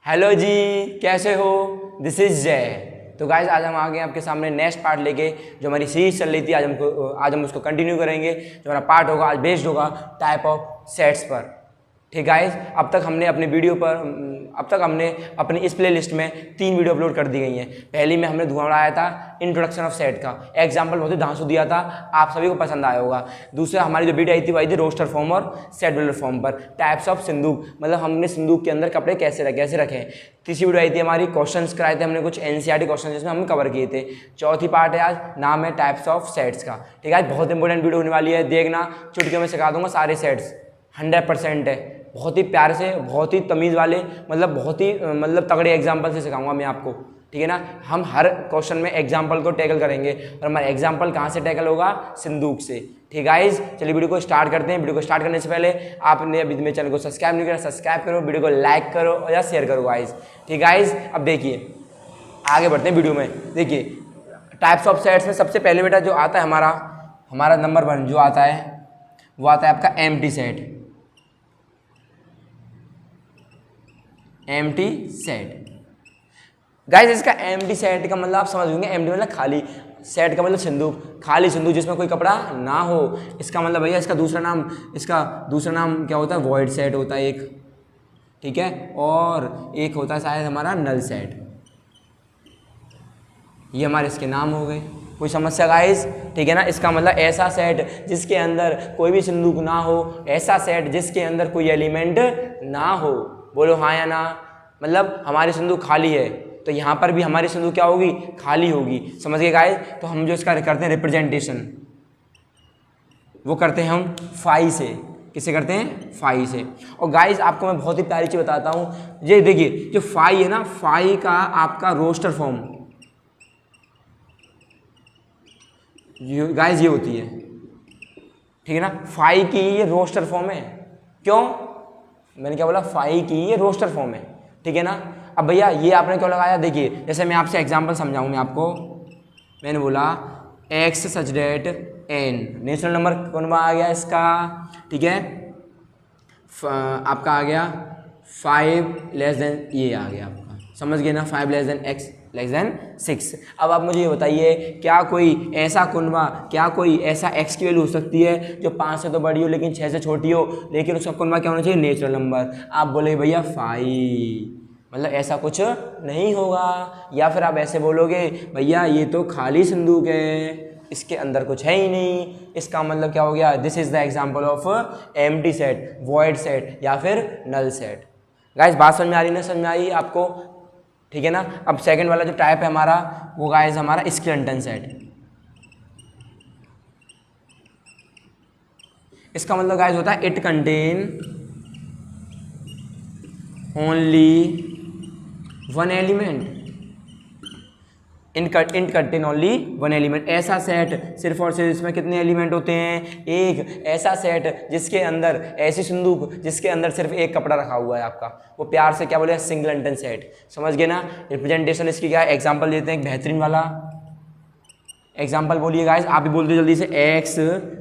Hello जी, कैसे हो? This is जय। तो गाइज आज हम आ गए आपके सामने नेक्स्ट पार्ट लेके। जो हमारी सीरीज चल रही थी आज हम उसको कंटिन्यू करेंगे। जो हमारा पार्ट होगा आज बेस्ड होगा टाइप ऑफ सेट्स पर। ठीक गाइज, अब तक हमने अपनी इस प्ले लिस्ट में 3 वीडियो अपलोड कर दी गई हैं। पहली में हमने धुआं उड़ाया था इंट्रोडक्शन ऑफ सेट का, एग्जाम्पल बहुत ही धांसू दिया था, आप सभी को पसंद आया होगा। दूसरा हमारी जो वीडियो आई थी वही थी रोस्टर फॉर्म और सेट बिल्डर फॉर्म पर, टाइप्स ऑफ सिंदूक, मतलब हमने सिंदूक के अंदर कपड़े कैसे रखें। तीसरी वीडियो आई थी हमारी क्वेश्चंस कराए थे हमने, कुछ एनसीईआरटी क्वेश्चन जिसमें हम कवर किए थे। चौथी पार्ट है आज, नाम है टाइप्स ऑफ सेट्स का। ठीक है, बहुत इंपॉर्टेंट वीडियो होने वाली है, देखना चुटकियों में सिखा दूंगा सारे सेट्स, 100% है। बहुत ही प्यार से, बहुत ही तमीज़ वाले, बहुत ही तगड़े एग्जाम्पल से सिखाऊंगा मैं आपको। ठीक है ना, हम हर क्वेश्चन में एग्जाम्पल को टैकल करेंगे और हमारा एग्जाम्पल कहाँ से टैकल होगा? सिंदूक से। ठीक गाइज, चलिए वीडियो को स्टार्ट करते हैं। वीडियो को स्टार्ट करने से पहले आपने अभी मेरे चैनल को सब्सक्राइब नहीं करा, सब्सक्राइब करो, वीडियो को लाइक करो और या शेयर करो गाइज। ठीक गाइज, अब देखिए आगे बढ़ते हैं वीडियो में। देखिए टाइप्स ऑफ सेट्स में सबसे पहले बेटा जो आता है हमारा नंबर 1 जो आता है वो आता है आपका empty set. Empty set guys, इसका एम्प्टी सेट का मतलब आप समझ होंगे। एम्प्टी मतलब खाली, सेट का मतलब सिंदूक, खाली सिंदूक जिसमें कोई कपड़ा ना हो। इसका मतलब भैया इसका दूसरा नाम क्या होता है? वॉइड सेट होता है एक। ठीक है, और एक होता है शायद हमारा नल सेट। ये हमारे इसके नाम हो गए। कोई समस्या गाइस? ठीक है ना, इसका मतलब ऐसा सेट जिसके अंदर कोई भी सिंदूक ना हो, ऐसा सेट जिसके अंदर कोई एलिमेंट ना हो। बोलो हाँ या ना। मतलब हमारी सिंदूक खाली है तो यहाँ पर भी हमारी सिंदूक क्या होगी? खाली होगी। समझ गए गाइस? तो हम जो इसका करते हैं रिप्रेजेंटेशन, वो करते हैं हम फाई से। किससे करते हैं? फाई से। और गाइस आपको मैं बहुत ही प्यारी चीज़ बताता हूँ। ये देखिए जो फाई है ना, फाई का आपका रोस्टर फॉर्म गाइस ये होती है। ठीक है ना, फाई की ये रोस्टर फॉर्म है। क्यों? मैंने क्या बोला? फाई की ये रोस्टर फॉर्म है। ठीक है ना। अब भैया ये आपने क्यों लगाया? देखिए जैसे मैं आपसे एग्जांपल समझाऊं मैं आपको। मैंने बोला x सच डेट n, नेचुरल नंबर कौन आ गया इसका? ठीक है, आपका आ गया 5 लेस देन, ये आ गया आपका, समझ गए ना? 5 less then x less than 6। अब आप मुझे ये बताइए, क्या कोई ऐसा x की वैल्यू हो सकती है जो 5 से तो बड़ी हो लेकिन 6 से छोटी हो, लेकिन उसका कुनबा क्या होना चाहिए? Natural number. आप बोले भैया 5, मतलब ऐसा कुछ नहीं होगा। या फिर आप ऐसे बोलोगे भैया ये तो खाली सिंदूक है, इसके अंदर कुछ है ही नहीं। इसका मतलब क्या हो गया? This is the example of empty set, void set या फिर नल सेट। गाइस बात समझ में आ रही ना? समझ में आई आपको? ठीक है ना। अब सेकंड वाला जो टाइप है हमारा, वो गाइस हमारा स्केलेटन सेट। इसका मतलब गाइस होता है it contain only one element. In contain only one element. ऐसा सेट सिर्फ और सिर्फ इसमें कितने एलिमेंट होते हैं? एक। ऐसा सेट जिसके अंदर, ऐसी सिंदूक जिसके अंदर सिर्फ एक कपड़ा रखा हुआ है आपका, वो प्यार से क्या बोले? Singleton set. समझ गए ना? रिप्रेजेंटेशन इसकी क्या है? एग्जाम्पल देते हैं एक बेहतरीन वाला एग्जाम्पल। बोलिए गाइस, आप भी बोल दो जल्दी से। x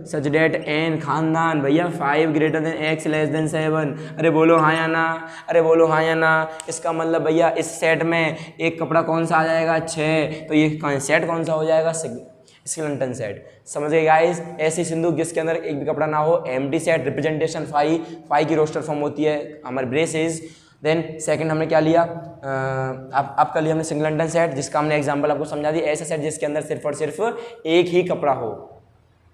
सच डेट n, खानदान भैया 5 greater than x less than 7। अरे बोलो हाँ या ना, अरे बोलो हाँ या ना। इसका मतलब भैया इस सेट में एक कपड़ा कौन सा आ जाएगा? 6। तो ये सेट कौन सा हो जाएगा? Skeleton set. समझ गए गाइस? ऐसी सिंदूक जिसके अंदर एक भी कपड़ा ना हो, एम्प्टी सेट। रिप्रेजेंटेशन फाई की रोस्टर फॉर्म होती है हमारे ब्रेसेस। देन सेकंड हमने क्या लिया? आपका लिया हमने सिंगलेटन सेट, जिसका हमने एग्जांपल आपको समझा दिया। ऐसा सेट जिसके अंदर सिर्फ और सिर्फ एक ही कपड़ा हो।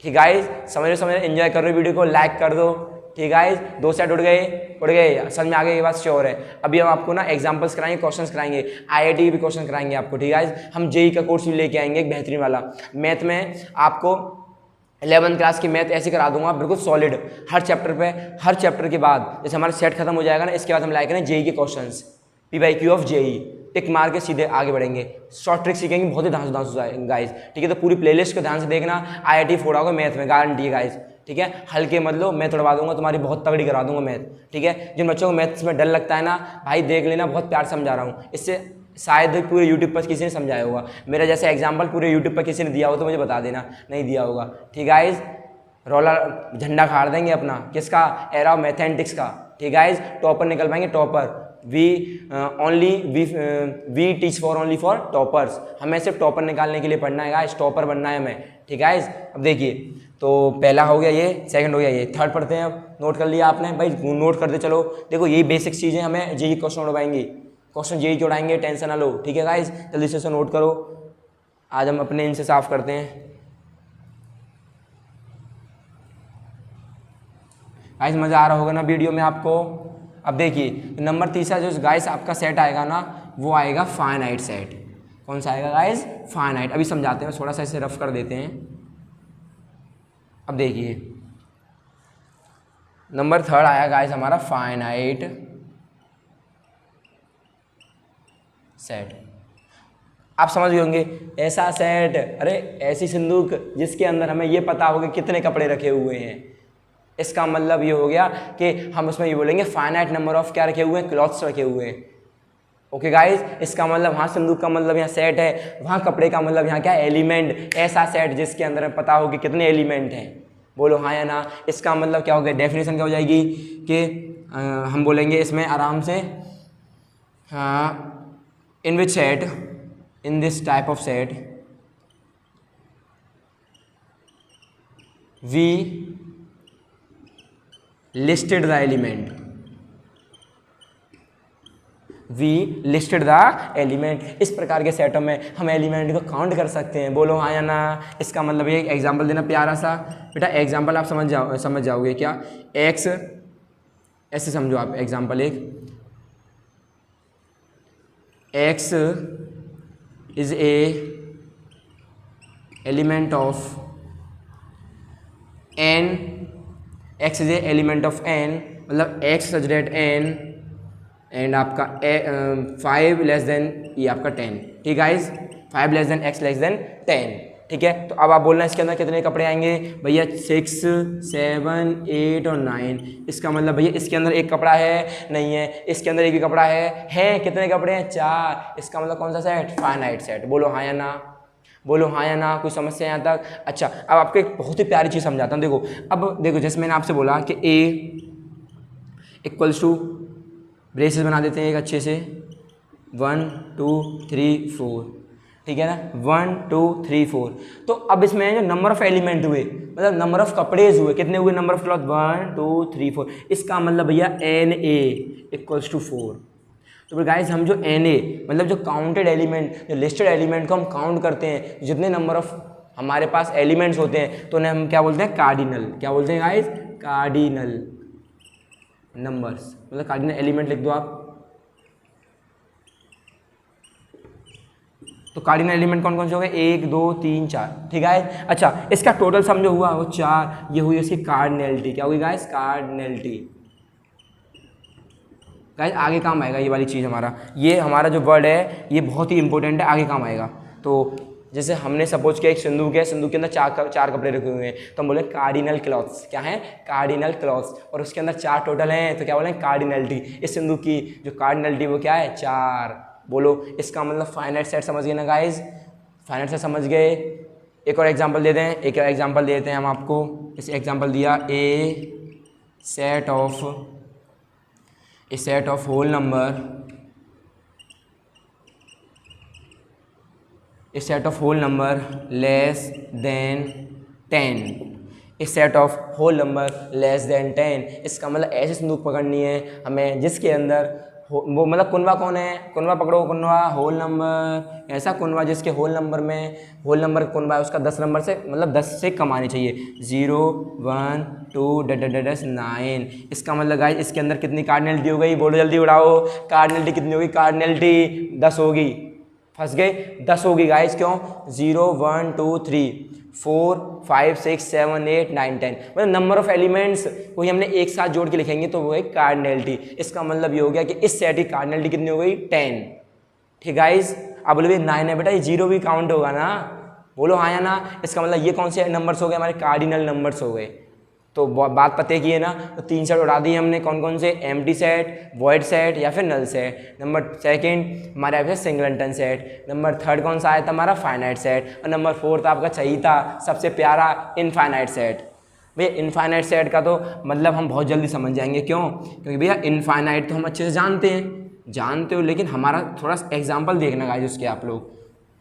ठीक गाइस, समझ रहे एंजॉय कर रहे हो वीडियो को? लाइक कर दो। ठीक गाइस, 2 सेट उड़ गए, समझ में आ गई? ये बात श्योर है। अभी हम आपको ना एग्जांपल्स कराएंगे, क्वेश्चंस कराएंगे, IIT के भी क्वेश्चन कराएंगे आपको। ठीक गाइस, हम जेई का कोर्स भी लेके आएंगे एक बेहतरीन वाला। मैथ में आपको 11th क्लास की मैथ ऐसे करा दूंगा बिल्कुल सॉलिड, हर चैप्टर के बाद, जैसे हमारा सेट खत्म हो जाएगा ना, इसके बाद हम लाएंगे जेई के क्वेश्चंस, PYQ ऑफ जेई, टिक मार के सीधे आगे बढ़ेंगे। शॉर्ट ट्रिक सीखेंगे, बहुत ही धांसू गाइस। ठीक है, तो पूरी प्लेलिस्ट को ध्यान से देखना। IIT फोड़ा होगा मैथ में, गारंटी है गाइस। ठीक है, हल्के मत लो, मैं तोड़वा दूंगा तुम्हारी, बहुत तगड़ी करा दूंगा मैथ। ठीक है, जिन बच्चों को मैथ्स में डर लगता है ना भाई, देख लेना, बहुत प्यार से समझा रहा हूँ। इससे शायद पूरे यूट्यूब पर किसी ने समझाया होगा, मेरा जैसा एग्जाम्पल पूरे यूट्यूब पर किसी ने दिया हो तो मुझे बता देना, नहीं दिया होगा। ठीक गाइस, रोला झंडा खाड़ देंगे अपना, किसका? एरा मैथमेटिक्स का। ठीक गाइस, टॉपर निकल पाएंगे, topper. We only we teach for only for toppers, हमें सिर्फ टॉपर निकालने के लिए पढ़ना है गाइस, टॉपर बनना है हमें, ठीक है गाइस। अब देखिए तो पहला हो गया ये, सेकंड हो गया ये, थर्ड पढ़ते हैं। अब नोट कर लिया आपने भाई, नोट करते चलो। देखो यही बेसिक चीज़ें हमें जेई क्वेश्चन उड़वाएंगी, क्वेश्चन जेई के उड़ाएंगे, टेंशन ना लो, ठीक है गाइस। जल्दी से नोट करो। आज हम अपने इनसे साफ करते हैं गाइस, मज़ा आ रहा होगा ना वीडियो में आपको। अब देखिए नंबर तीसरा जो गाइस आपका सेट आएगा ना, वो आएगा फाइनाइट सेट। कौन सा आएगा गाइस? फाइनाइट। अभी समझाते हैं, थोड़ा सा इसे रफ कर देते हैं। अब देखिए नंबर थर्ड आया गाइस हमारा फाइनाइट सेट। आप समझ गए होंगे, ऐसा सेट, अरे ऐसी संदूक जिसके अंदर हमें ये पता होगा कितने कपड़े रखे हुए हैं। इसका मतलब ये हो गया कि हम उसमें ये बोलेंगे फाइनाइट नंबर ऑफ क्या रखे हुए हैं, क्लॉथ्स रखे हुए हैं। ओके गाइस, इसका मतलब वहाँ संदूक का मतलब यहाँ सेट है, वहाँ कपड़े का मतलब यहाँ क्या है, एलिमेंट। ऐसा सेट जिसके अंदर हमें पता हो कि कितने एलिमेंट हैं, बोलो हाँ या ना। इसका मतलब क्या हो गया, डेफिनेशन क्या हो जाएगी कि हम बोलेंगे इसमें आराम से, in which set, in this type of set we listed the element, we listed the element. इस प्रकार के सेटों में हम एलिमेंट को काउंट कर सकते हैं, बोलो हाँ या ना। इसका मतलब ये एग्जांपल देना प्यारा सा बेटा, एग्जांपल आप समझ जाओगे क्या। एक्स ऐसे समझो आप, एग्जांपल एक, X is a element of N, X is a element of N, मतलब X such that N and आपका 5 लेस देन ये आपका 10, ठीक है guys, 5 less than X less than 10, ठीक है। तो अब आप बोलना इसके अंदर कितने कपड़े आएंगे भैया, 6, 7, 8 और 9। इसका मतलब भैया इसके अंदर एक कपड़ा है, नहीं है, इसके अंदर एक ही कपड़ा है कितने कपड़े हैं, 4। इसका मतलब कौन सा सेट, फाइनाइट सेट। बोलो हाँ या ना, बोलो हाँ या ना। कोई समस्या यहाँ तक? अच्छा, अब आपको एक बहुत ही प्यारी चीज़ समझाता हूँ। देखो अब देखो, जैसे मैंने आपसे बोला कि ए इक्वल्स टू, ब्रेसेस बना देते हैं एक अच्छे से, 1 2 3 4, ठीक है ना, 1 2 3 4। तो अब इसमें जो नंबर ऑफ एलिमेंट हुए, मतलब नंबर ऑफ कपड़ेज हुए, कितने हुए, नंबर ऑफ क्लॉथ 1 2 3 4। इसका मतलब भैया एन ए इक्वल्स टू 4। तो फिर गाइस हम जो एन ए मतलब जो काउंटेड एलिमेंट, जो लिस्टेड एलिमेंट को हम काउंट करते हैं, जितने नंबर ऑफ हमारे पास एलिमेंट्स होते हैं, तो उन्हें हम क्या बोलते हैं, कार्डिनल। क्या बोलते हैं गाइस, कार्डिनल नंबर्स, मतलब कार्डिनल एलिमेंट लिख दो आप। तो कार्डिनल एलिमेंट कौन कौन से हो गए, 1 2 3 4, ठीक है। अच्छा, इसका टोटल सम जो हुआ वो 4, ये हुई इसकी कार्डिनलिटी। क्या हुई गाइस, कार्डिनलिटी। गाइस आगे काम आएगा ये वाली चीज़, ये हमारा जो वर्ड है ये बहुत ही इंपॉर्टेंट है, आगे काम आएगा। तो जैसे हमने सपोज किया एक संदूक है, संदूक के अंदर चार कपड़े रखे हुए हैं, तो हम बोले कार्डिनल क्लॉथ्स। क्या है, कार्डिनल क्लॉथ्स। और उसके अंदर 4 टोटल हैं, तो क्या बोले, कार्डिनलिटी। इस संदूक की जो कार्डिनलिटी वो क्या है, 4। बोलो इसका मतलब फाइनाइट सेट समझ गए ना गाइज, फाइनाइट सेट समझ गए। एक और एग्जांपल दे दें, एक और एग्जांपल देते हैं हम आपको। इस एग्जांपल दिया, a set of whole number, a set of whole number less than 10, a set of whole number less than 10। इसका मतलब ऐसी संदूक पकड़नी है हमें जिसके अंदर वो मतलब कुनवा कौन है, कुनवा पकड़ो, कुनवा होल नंबर, ऐसा कुनवा जिसके होल नंबर में, होल नंबर कुनवा है उसका 10 नंबर से मतलब 10 से कम आने चाहिए, 0 1 2 9। इसका मतलब गाइस इसके अंदर कितनी कार्डिनलिटी हो गई, बोलो जल्दी उड़ाओ, कार्डिनलिटी कितनी होगी, कार्डिनलिटी 10 होगी। फंस गए, 10 होगी गाइस, क्यों, 0 1 2 3 4 5 6 7 8 9 10, मतलब नंबर ऑफ एलिमेंट्स को ही हमने एक साथ जोड़ के लिखेंगे तो वो है कार्डिनलिटी। इसका मतलब ये हो गया कि इस सेट की कार्डिनलिटी कितनी हो गई, 10, ठीक गाइस। अब बोलो 9 है बेटा, ये 0 भी काउंट होगा ना, बोलो हाँ या ना। इसका मतलब ये कौन से नंबर्स हो गए, हमारे कार्डिनल नंबर्स हो गए। तो बात पते की है ना, तो 3 सेट उड़ा दिए हमने, कौन कौन से, एम्प्टी सेट, वॉइड सेट या फिर नल सेट। नंबर सेकंड हमारे यहाँ पे सिंगलटन सेट। नंबर थर्ड कौन सा आया था हमारा, फाइनाइट सेट। और नंबर फोर्थ आपका चाहिए था सबसे प्यारा, इनफाइनाइट सेट। भैया इनफाइनाइट सेट का तो मतलब हम बहुत जल्दी समझ जाएंगे, क्यों, क्योंकि भैया इनफाइनाइट तो हम अच्छे से जानते हैं, जानते हो, लेकिन हमारा थोड़ा एग्जाम्पल देखना गाइस उसके आप लोग,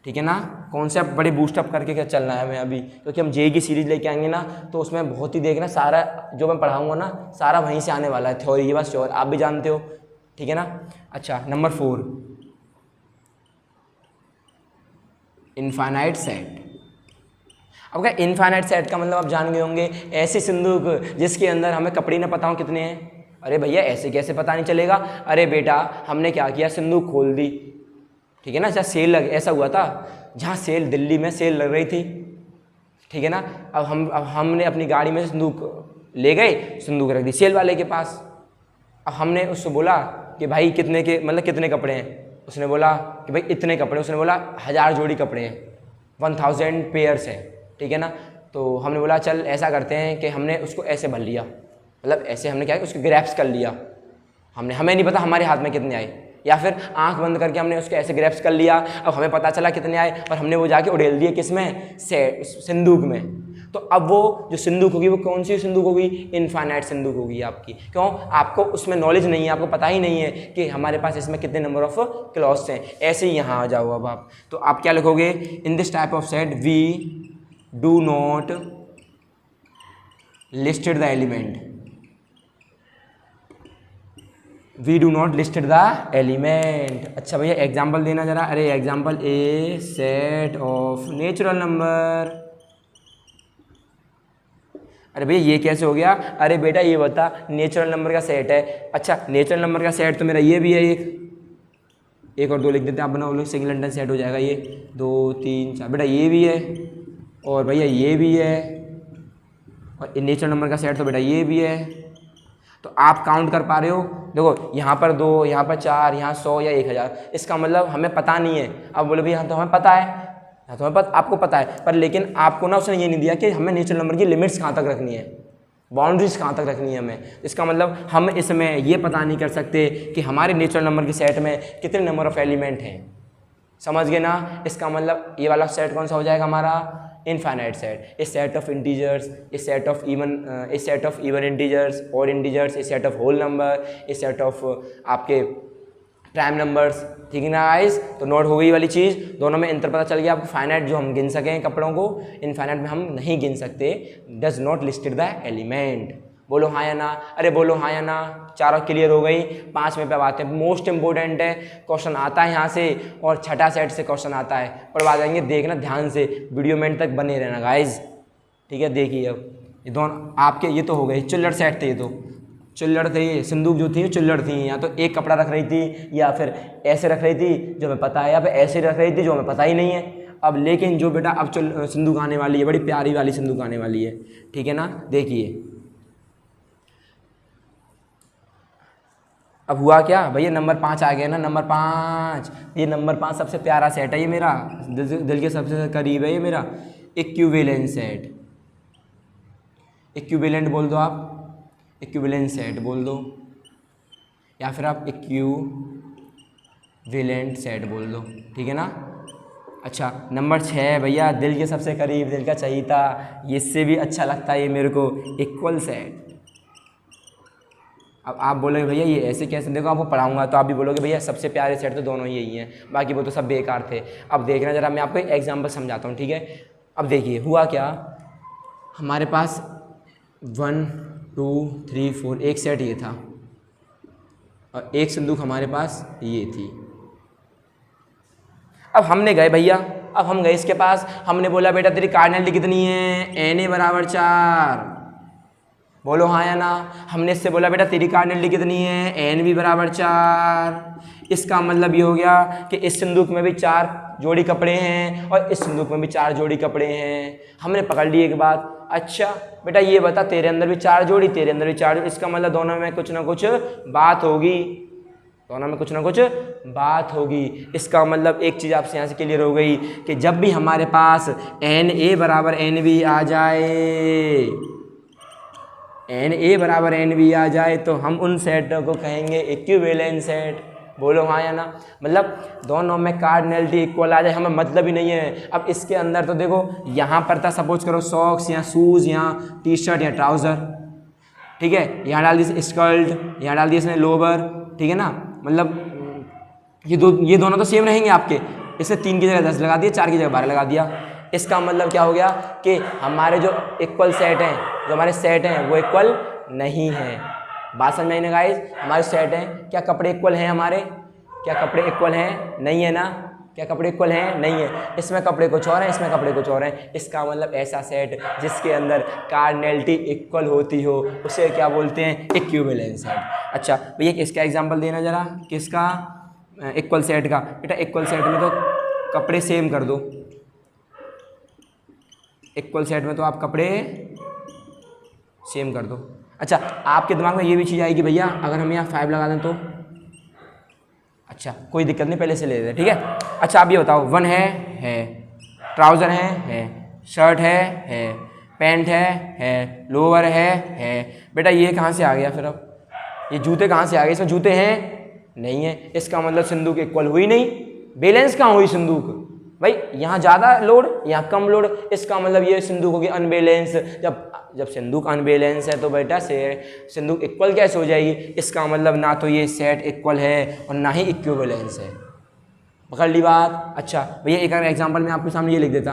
ठीक है ना। कॉन्सेप्ट बड़े बूस्टअप करके क्या चलना है हमें अभी, क्योंकि हम जेई की सीरीज लेके आएंगे ना, तो उसमें बहुत ही देखना, सारा जो मैं पढ़ाऊंगा ना सारा वहीं से आने वाला है, थ्योरी ये बस, श्योर आप भी जानते हो, ठीक है ना। अच्छा, नंबर 4, इनफाइनाइट सेट। अब क्या इनफाइनाइट सेट का मतलब आप जान गए होंगे, ऐसे सिंदूक जिसके अंदर हमें कपड़े ना पता हो कितने हैं। अरे भैया ऐसे कैसे पता नहीं चलेगा, अरे बेटा हमने क्या किया, सिंदूक खोल दी, ठीक है ना। जहाँ सेल लग, ऐसा हुआ था जहाँ सेल, दिल्ली में सेल लग रही थी, ठीक है ना। अब हमने अपनी गाड़ी में सिंदूक ले गए, सिंदूक रख दी सेल वाले के पास। अब हमने उससे बोला कि भाई कितने के, मतलब कितने कपड़े हैं, उसने बोला कि भाई इतने कपड़े, उसने बोला 1000 जोड़ी कपड़े हैं, 1000 पेयर्स है, ठीक है ना। तो हमने बोला चल ऐसा करते हैं कि हमने उसको ऐसे भर लिया, मतलब ऐसे हमने क्या है उसको ग्रैप्स कर लिया, हमें नहीं पता हमारे हाथ में कितने आए, या फिर आंख बंद करके हमने उसको ऐसे ग्रैप्स कर लिया, अब हमें पता चला कितने आए, और हमने वो जाके उड़ेल दिए किसमें, सिंदूक में। तो अब वो जो सिंदूक होगी वो कौन सी सिंदूक होगी, इनफाइनाइट सिंदूक होगी आपकी। क्यों, आपको उसमें नॉलेज नहीं है, आपको पता ही नहीं है कि हमारे पास इसमें कितने नंबर ऑफ क्लॉथ्स हैं। ऐसे ही यहाँ आ जाओ अब आप, तो आप क्या लिखोगे, in this type of set we do not listed the element, we do not listed the element. अच्छा भैया एग्जाम्पल देना जरा, अरे example, a set of natural number. अरे भैया ये कैसे हो गया, अरे बेटा ये बता नेचुरल नंबर का सेट है। अच्छा नेचुरल नंबर का सेट तो मेरा ये भी है, एक और 2 लिख देते हैं आप, बनाओ लोग, सिंगल सेट हो जाएगा ये, 2 3 4, बेटा ये भी है, और भैया ये भी है, और नेचुरल नंबर का सेट तो बेटा ये भी है। तो आप काउंट कर पा रहे हो, देखो यहाँ पर 2, यहाँ पर 4, यहाँ 100 या 1000, इसका मतलब हमें पता नहीं है। अब बोले भैया तो हमें पता है, तो हमें आपको पता है, पर लेकिन आपको ना उसने ये नहीं दिया कि हमें नेचुरल नंबर की लिमिट्स कहाँ तक रखनी है, बाउंड्रीज कहाँ तक रखनी है हमें। इसका मतलब हम इसमें ये पता नहीं कर सकते कि हमारे नेचुरल नंबर के सेट में कितने नंबर ऑफ एलिमेंट हैं, समझ गए ना। इसका मतलब ये वाला सेट कौन सा हो जाएगा हमारा, infinite set, a set of integers, a set of even integers, और integers, a set of whole number, a set of आपके प्राइम नंबर्स, ठीक है ना गाइस। तो नोट हो गई वाली चीज़, दोनों में अंतर पता चल गया आपको। फाइनाइट जो हम गिन सकें कपड़ों को, इनफाइनाइट में हम नहीं गिन सकते, does not listed the element. बोलो हाँ या ना, अरे बोलो हाँ या ना, चारों क्लियर हो गई। 5वें पे अब आते हैं, मोस्ट इंपॉर्टेंट है, क्वेश्चन आता है यहाँ से, और छठा सेट से क्वेश्चन आता है, पढ़वा जाएंगे, देखना ध्यान से, वीडियो में तक बने रहना गाइज, ठीक है। देखिए अब ये दोनों आपके, ये तो हो गए चिल्लड़ सेट थे, ये तो चिल्लड़ थे, ये सिंदूक जो थी चिल्लड़ थी, या तो एक कपड़ा रख रही थी, या फिर ऐसे रख रही थी जो हमें पता है, या फिर ऐसे रख रही थी जो हमें पता ही नहीं है। अब लेकिन जो बेटा अब सिंदूक आने वाली है, बड़ी प्यारी वाली सिंदूक आने वाली है, ठीक है ना। देखिए अब हुआ क्या भैया, नंबर 5 आ गया ना, नंबर 5, ये नंबर 5 सबसे प्यारा सेट है, ये मेरा दिल के सबसे करीब है, ये मेरा इक्विवेलेंट सेट। इक्विवेलेंट बोल दो आप, इक्विवेलेंट सेट बोल दो, या फिर आप इक्विवेलेंट सेट बोल दो, ठीक है ना। अच्छा नंबर 6 भैया दिल के सबसे करीब, दिल का चाहिए था, इससे भी अच्छा लगता है ये मेरे को, इक्वल सेट। अब आप बोलोगे भैया ये ऐसे कैसे, देखो आपको पढ़ाऊंगा तो आप भी बोलोगे भैया सबसे प्यारे सेट तो दोनों यही हैं, बाकी वो तो सब बेकार थे। अब देखना जरा, मैं आपको एक एग्जांपल समझाता हूँ, ठीक है। अब देखिए हुआ क्या, हमारे पास 1 2 3 4 एक सेट ये था, और एक संदूक हमारे पास ये थी। अब हमने गए भैया, अब हम गए इसके पास, हमने बोला बेटा तेरी कार्डिनलिटी कितनी है, Na बराबर 4, बोलो हाँ या ना। हमने इससे बोला बेटा तेरी कार्डिनलिटी कितनी है, Nb बराबर 4। इसका मतलब ये हो गया कि इस संदूक में भी 4 जोड़ी कपड़े हैं, और इस संदूक में भी 4 जोड़ी कपड़े हैं। हमने पकड़ ली एक बात, अच्छा बेटा ये बता तेरे अंदर भी 4 जोड़ी, तेरे अंदर भी 4 जोड़ी, इसका मतलब दोनों में कुछ ना कुछ बात होगी, दोनों में कुछ ना कुछ बात होगी। इसका मतलब एक चीज़ आपसे यहाँ से क्लियर हो गई कि जब भी हमारे पास Na बराबर Nb आ जाए, Na बराबर Nb आ जाए, तो हम उन सेटों को कहेंगे इक्विवेलेंट सेट। बोलो हाँ या ना। मतलब दोनों में कार्डिनलिटी इक्वल आ जाए, हमें मतलब ही नहीं है। अब इसके अंदर तो देखो यहाँ पर था, सपोज करो सॉक्स या शूज़ या टी शर्ट या ट्राउज़र, ठीक है, यहाँ डाल दी स्कर्ट, यहाँ डाल दी इसने लोवर, ठीक है ना, मतलब ये दोनों तो सेम रहेंगे आपके, इसने 3 की जगह 10 लगा दिया, 4 की जगह 12 लगा दिया। इसका मतलब क्या हो गया कि हमारे जो इक्वल सेट हैं, जो हमारे सेट हैं वो इक्वल नहीं है। बात समझ में आई ना गाइस? हमारे सेट हैं, क्या कपड़े इक्वल हैं हमारे? क्या कपड़े इक्वल हैं? नहीं है ना। क्या कपड़े इक्वल हैं? नहीं है। इसमें कपड़े कुछ और हैं, इसमें कपड़े कुछ और हैं। इसका मतलब ऐसा सेट जिसके अंदर कार्डिनैलिटी इक्वल होती हो उसे क्या बोलते हैं? Equivalent set. अच्छा भैया इसका एग्जांपल देना जरा, किसका? इक्वल सेट का। बेटा इक्वल सेट में तो कपड़े सेम कर दो, इक्वल सेट में तो आप कपड़े सेम कर दो। अच्छा आपके दिमाग में ये भी चीज़ आएगी भैया अगर हम यहाँ 5 लगा दें तो? अच्छा कोई दिक्कत नहीं, पहले से ले लेते हैं, ठीक है। अच्छा आप ये बताओ, 1 है, ट्राउज़र है, शर्ट है, पैंट है, लोअर है। बेटा ये कहाँ से आ गया फिर? अब ये जूते कहाँ से आ गए? इसमें जूते हैं नहीं है। इसका मतलब सिंदूक इक्वल हुई नहीं, बैलेंस कहाँ हुई सिंदूक? भाई यहाँ ज़्यादा लोड, यहाँ कम लोड, इसका मतलब ये सिंदूक होगी अनबैलेंस। जब सिंदूक अनबैलेंस है तो बेटा सिंदूक इक्वल कैसे हो जाएगी? इसका मतलब ना तो ये सेट इक्वल है और ना ही इक्विवेलेंस है। पकड़ ली बात? अच्छा भैया एक अगर एग्जांपल मैं आपके सामने ये लिख देता,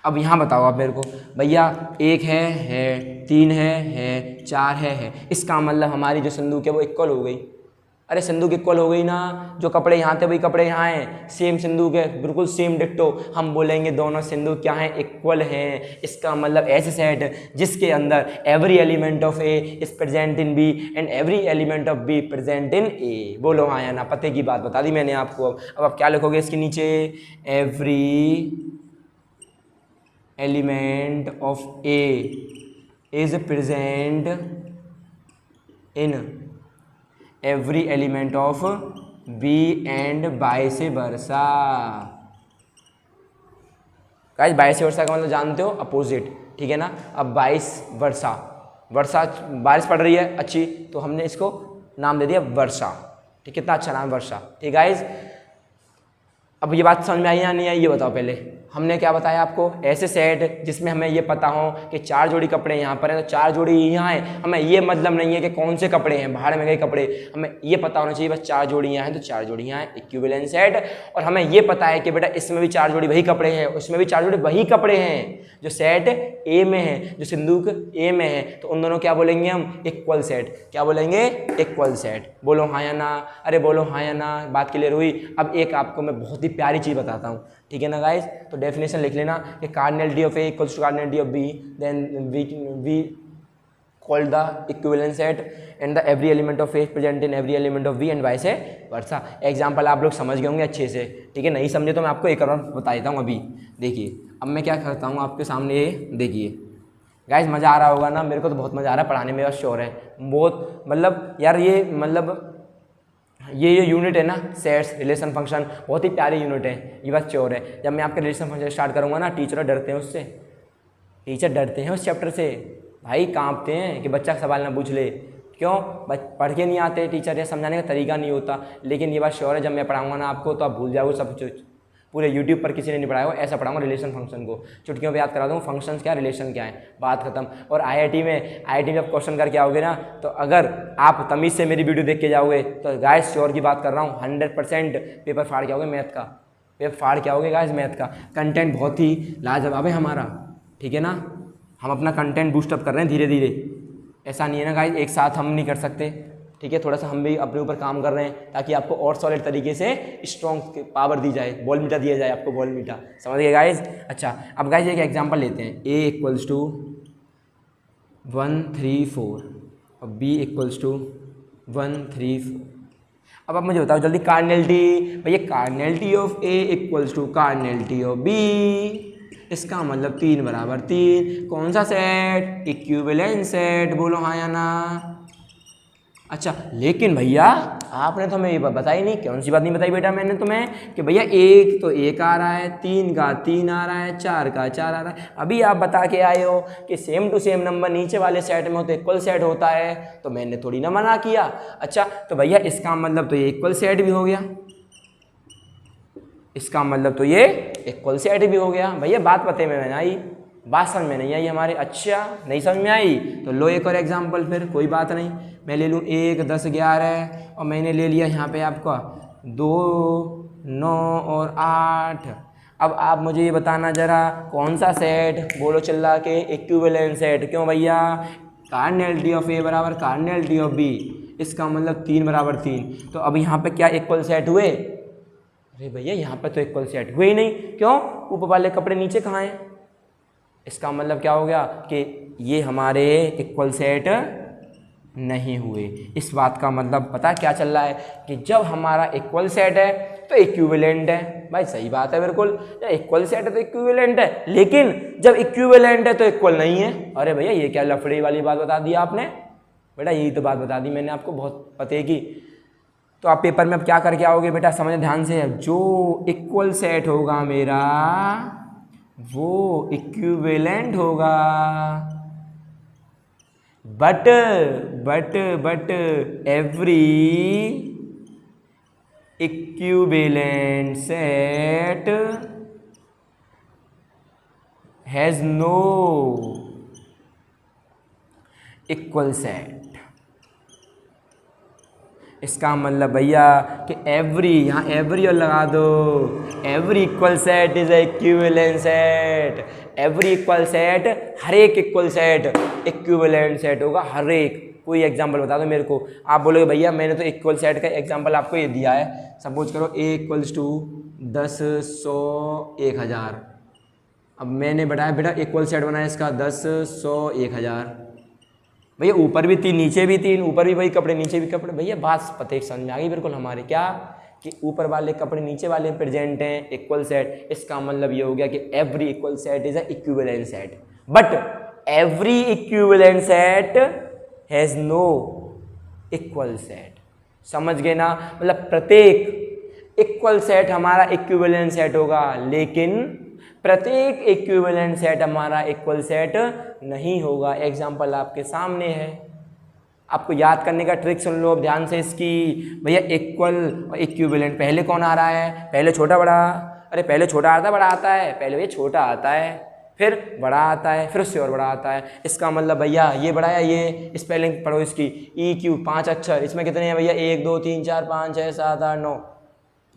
अब यहाँ बताओ आप मेरे को भैया 1 है, 3 है, 4 है। इसका मतलब हमारी जो सिंदूक है वो इक्वल हो गई। अरे सिंदूक इक्वल हो गई ना, जो कपड़े यहाँ थे वही कपड़े यहाँ हैं, सेम सिंदूक है, बिल्कुल सेम डिट्टो। हम बोलेंगे दोनों सिंदूक क्या हैं? इक्वल हैं। इसका मतलब ऐसे सेट जिसके अंदर every element of A is present in B and every element of B present in A. बोलो हाँ या ना? पते की बात बता दी मैंने आपको। अब आप क्या लिखोगे इसके नीचे? Every element of A is present in every element of B and vice versa. Guys vice versa का मतलब जानते हो? अपोजिट, ठीक है ना। अब वाइस वर्सा, वर्षा बारिश पड़ रही है अच्छी, तो हमने इसको नाम दे दिया वर्षा। ठीक, कितना अच्छा नाम है वर्षा। ठीक गाइस, अब ये बात समझ में आई या नहीं आई ये बताओ। पहले हमने क्या बताया आपको? ऐसे सेट जिसमें हमें ये पता हो कि 4 जोड़ी कपड़े यहाँ पर हैं तो 4 जोड़ी यहाँ हैं। हमें ये मतलब नहीं है कि कौन से कपड़े हैं, बाहर में गए कपड़े, हमें ये पता होना चाहिए बस 4 जोड़ी यहाँ हैं तो 4 जोड़ी यहाँ हैं, इक्विवेलेंट सेट। और हमें ये पता है कि बेटा इसमें भी 4 जोड़ी वही कपड़े हैं, उसमें भी 4 जोड़ी वही कपड़े हैं जो सेट ए में है, जो सिंदूक ए में है, तो उन दोनों क्या बोलेंगे हम? Equal set. क्या बोलेंगे? Equal set. बोलो हाँ या ना? अरे बोलो हाँ या ना? बात क्लियर हुई? अब एक आपको मैं बहुत ही प्यारी चीज़ बताता हूँ, ठीक है ना गाइस। तो डेफिनेशन लिख लेना कि cardinality of A equals to cardinality of B, then we called the equivalent set and the every element of A is present in every element of B and vice versa। Example आप लोग समझ गए होंगे अच्छे से, ठीक है। नहीं समझे तो मैं आपको एक और बता देता हूँ। अभी देखिए, अब मैं क्या करता हूँ आपके सामने, ये देखिए गाइस, मज़ा आ रहा होगा ना? मेरे को तो बहुत मज़ा आ रहा है पढ़ाने में, बस श्योर है बहुत। मतलब यार ये मतलब ये यूनिट है ना, सेट्स रिलेशन फंक्शन, बहुत ही प्यारी यूनिट है ये, बात श्योर है। जब मैं आपके रिलेशन फंक्शन स्टार्ट करूँगा ना, टीचर डरते हैं उससे, टीचर डरते हैं उस चैप्टर से भाई, कांपते हैं कि बच्चा सवाल ना पूछ ले। क्यों? पढ़ के नहीं आते टीचर, या समझाने का तरीका नहीं होता। लेकिन ये बात श्योर है, जब मैं पढ़ाऊंगा ना आपको तो आप भूल जाओगे सब कुछ। पूरे यूट्यूब पर किसी ने नहीं पढ़ाया हो ऐसा पढ़ाऊंगा रिलेशन फंक्शन को, चुटकियों पे याद करा दूँगा फंक्शंस क्या, रिलेशन क्या है, बात खत्म। और आईआईटी में जब क्वेश्चन करके आओगे ना, तो अगर आप तमीज़ से मेरी वीडियो देख के जाओगे तो गाइस श्योर की बात कर रहा हूँ, 100% पेपर फाड़ के आओगे मैथ का, पेपर फाड़ के आओगे गाइस मैथ का। कंटेंट बहुत ही लाजवाब है हमारा, ठीक है ना। हम अपना कंटेंट बूस्टअप कर रहे हैं धीरे धीरे, ऐसा नहीं है ना गाइस एक साथ हम नहीं कर सकते, ठीक है। थोड़ा सा हम भी अपने ऊपर काम कर रहे हैं ताकि आपको और सॉलिड तरीके से स्ट्रॉन्ग पावर दी जाए, बॉल मीटा दिया जाए आपको, बॉल मीटा, समझ गए गाइस। अच्छा अब गाइस एक एग्जांपल लेते हैं, A इक्वल्स टू 1 3 4 और B इक्वल्स टू 1 3 4। अब आप मुझे बताओ जल्दी कार्डिनैलिटी, भैया cardinality of A equals to cardinality of B, इसका मतलब 3 बराबर 3। कौन सा सेट? Equivalent set. बोलो हाँ या ना? अच्छा लेकिन भैया आपने तो हमें ये बताई नहीं, कौन सी बात नहीं बताई बेटा मैंने तुम्हें, कि भैया 1 तो 1 आ रहा है, 3 का 3 आ रहा है, 4 का 4 आ रहा है। अभी आप बता के आए हो कि सेम टू सेम नंबर नीचे वाले सेट में हो तो इक्वल सेट होता है, तो मैंने थोड़ी ना मना किया। अच्छा तो भैया इसका मतलब तो ये इक्वल सेट भी हो गया, इसका मतलब तो ये इक्वल सेट भी हो गया। भैया बात पते में आई, बात समझ में नहीं आई हमारे? अच्छा नहीं समझ में आई तो लो एक और एग्जांपल, फिर कोई बात नहीं। मैं ले लूँ 1, 10, 11 और मैंने ले लिया यहाँ पे आपका 2, 9 और 8। अब आप मुझे ये बताना ज़रा कौन सा सेट, बोलो चिल्ला के, इक्विवेलेंट सेट। क्यों भैया? कार्डिनैलिटी ऑफ ए बराबर कार्डिनैलिटी ऑफ बी, इसका मतलब 3 बराबर 3। तो अब यहाँ पे क्या इक्वल सेट हुए? अरे भैया यहाँ पे तो इक्वल सेट हुए ही नहीं। क्यों? ऊपर वाले कपड़े नीचे कहाँ हैं? इसका मतलब क्या हो गया कि ये हमारे इक्वल सेट नहीं हुए। इस बात का मतलब पता क्या चल रहा है कि जब हमारा इक्वल सेट है तो इक्विवेलेंट है। भाई सही बात है बिल्कुल, इक्वल सेट है तो इक्विवेलेंट है, लेकिन जब इक्विवेलेंट है तो इक्वल नहीं है। अरे भैया ये क्या लफड़े वाली बात बता दी आपने? बेटा यही तो बात बता दी मैंने आपको, बहुत पते की। तो आप पेपर में अब क्या करके आओगे बेटा, समझ ध्यान से। जो इक्वल सेट होगा मेरा वो इक्विवेलेंट होगा, but every equivalent set has no equal set. इसका मतलब भैया कि एवरी, यहाँ एवरी और लगा दो, every equal set is equivalent set. Every equal set, हर एक इक्वल सेट इक्विवेलेंट सेट होगा, हर एक। कोई एग्जांपल बता दो मेरे को। आप बोलोगे भैया मैंने तो इक्वल सेट का एग्जांपल आपको ये दिया है, सपोज करो A इक्वल्स टू 10, 100, 1000। अब मैंने बताया बेटा इक्वल सेट बनाया इसका 10, 100, 1000। भैया ऊपर भी 3 नीचे भी 3, ऊपर भी वही कपड़े नीचे भी कपड़े। भैया बात पते समझ में आ गई बिल्कुल हमारे, क्या कि ऊपर वाले कपड़े नीचे वाले प्रेजेंट हैं, इक्वल सेट। इसका मतलब ये हो गया कि every equal set is a equivalent set, but every equivalent set has no equal set. समझ गए ना? मतलब प्रत्येक इक्वल सेट हमारा इक्विवेलेंट सेट होगा, लेकिन प्रत्येक इक्विवेलेंट सेट हमारा इक्वल सेट नहीं होगा। एग्जाम्पल आपके सामने है, आपको याद करने का ट्रिक सुन लो अब ध्यान से इसकी। भैया इक्वल और इक्विवेलेंट, पहले कौन आ रहा है? पहले छोटा बड़ा। अरे पहले छोटा आता है बड़ा आता है? पहले भैया छोटा आता है, फिर बड़ा आता है, फिर उससे और बड़ा आता है। इसका मतलब भैया ये बड़ा है, ये स्पेलिंग पढ़ो इसकी, EQ 5 अक्षर। इसमें कितने हैं भैया? 1 2 3 4 5 6 7 8 9।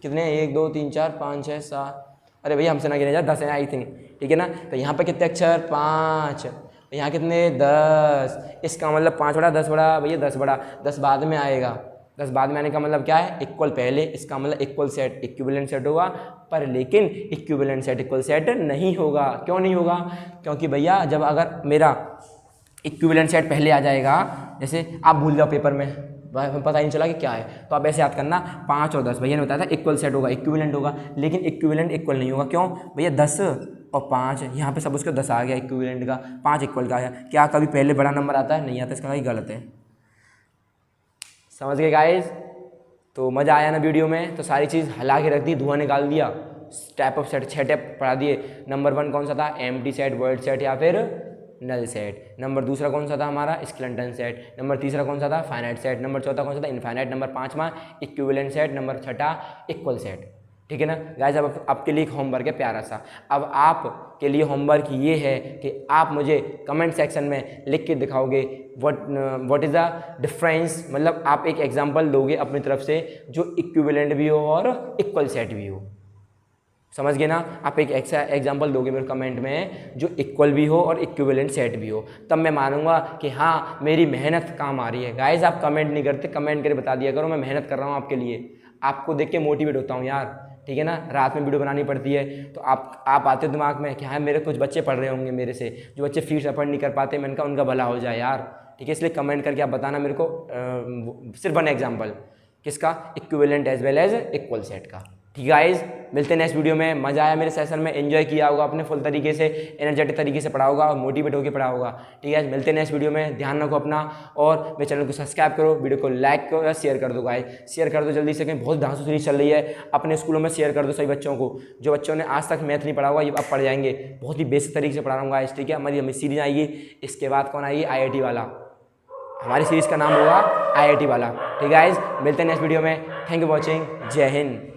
कितने हैं? 1 2 3 4 5 6 7। अरे भैया हमसे ना गिने जा, 10 है आई थिंक, ठीक है ना? तो यहाँ पे कितने अक्षर? 5। यहाँ कितने? 10। इसका मतलब 5 बड़ा 10 बड़ा भैया, 10 बड़ा। 10 बाद में आएगा। 10 बाद में आने का मतलब क्या है? इक्वल पहले। इसका मतलब इक्वल सेट इक्विवेलेंट सेट होगा, पर लेकिन इक्विवेलेंट सेट इक्वल सेट नहीं होगा। क्यों नहीं होगा? क्योंकि भैया जब अगर मेरा इक्विवेलेंट सेट पहले आ जाएगा, जैसे आप भूल जाओ पेपर में, पता ही नहीं चला कि क्या है, तो आप ऐसे याद करना 5 और 10। भैया ने बताया था इक्वल सेट होगा, इक्विवेलेंट होगा, लेकिन इक्विवेलेंट इक्वल नहीं होगा। क्यों भैया? 10 और 5, यहाँ पे सब उसका 10 आ गया इक्विवेलेंट का, 5 इक्वल का आया। क्या कभी पहले बड़ा नंबर आता है? नहीं आता। इसका कहीं गलत है। समझ गए गाइस? तो मज़ा आया ना वीडियो में? तो सारी चीज़ हिला के रख दी, धुआं निकाल दिया। टाइप ऑफ सेट 6 टाइप पढ़ा दिए। नंबर 1 कौन सा था? एम्प्टी सेट, वर्ड सेट या फिर नल सेट। नंबर दूसरा कौन सा था हमारा? Skeleton set. नंबर तीसरा कौन सा था? Finite set. नंबर चौथा कौन सा था? इनफाइनाइट। नंबर 5वां इक्विवेलेंट सेट। नंबर 6ठा इक्वल सेट। ठीक है ना गाइस? अब आपके लिए एक होमवर्क है प्यारा सा। अब आपके लिए होमवर्क ये है कि आप मुझे कमेंट सेक्शन में लिख के दिखाओगे व्हाट इज़ द डिफरेंस, मतलब आप एक एग्जांपल दोगे अपनी तरफ से जो इक्विवेलेंट भी हो और इक्वल सेट भी हो। समझ गए ना? आप एक एग्जांपल दोगे मेरे कमेंट में जो इक्वल भी हो और इक्विवेलेंट सेट भी हो, तब मैं मानूंगा कि हाँ मेरी मेहनत काम आ रही है। गाइस आप कमेंट नहीं करते, कमेंट करके बता दिया करो मैं मेहनत कर रहा हूँ आपके लिए, आपको देख के मोटिवेट होता हूँ यार। ठीक है ना? रात में वीडियो बनानी पड़ती है तो आप आते हो दिमाग में कि हाँ मेरे कुछ बच्चे पढ़ रहे होंगे मेरे से, जो बच्चे फीस अफोर्ड नहीं कर पाते, मैंने कहा उनका भला हो जाए यार। ठीक है? इसलिए कमेंट करके आप बताना मेरे को सिर्फ 1 एग्जाम्पल किसका? Equivalent as well as equal set का। ठीक है गाइज? मिलते हैं नेक्स्ट वीडियो में। मजा आया मेरे सेशन में, एंजॉय किया होगा आपने, फुल तरीके से एनर्जेटिक तरीके से पढ़ा होगा और मोटिवेट होकर पढ़ा होगा। ठीक है? मिलते हैं नेक्स्ट वीडियो में। ध्यान रखो अपना और मेरे चैनल को सब्सक्राइब करो, वीडियो को लाइक करो या शेयर कर दो गाइज। शेयर कर दो जल्दी से, कहीं बहुत धांसू सीरीज चल रही है, अपने स्कूलों में शेयर कर दो सभी बच्चों को। जो बच्चों ने आज तक मैथ नहीं पढ़ा हुआ ये अब पढ़ जाएंगे, बहुत ही बेसिक तरीके से पढ़ा रहा हूँ गाइज। ठीक है? हमारी सीरीज आएगी, इसके बाद कौन आएगी? IIT वाला। हमारी सीरीज का नाम होगा IIT वाला। ठीक है गाइज? मिलते हैं नेक्स्ट वीडियो में। Thank you watching. जय हिंद।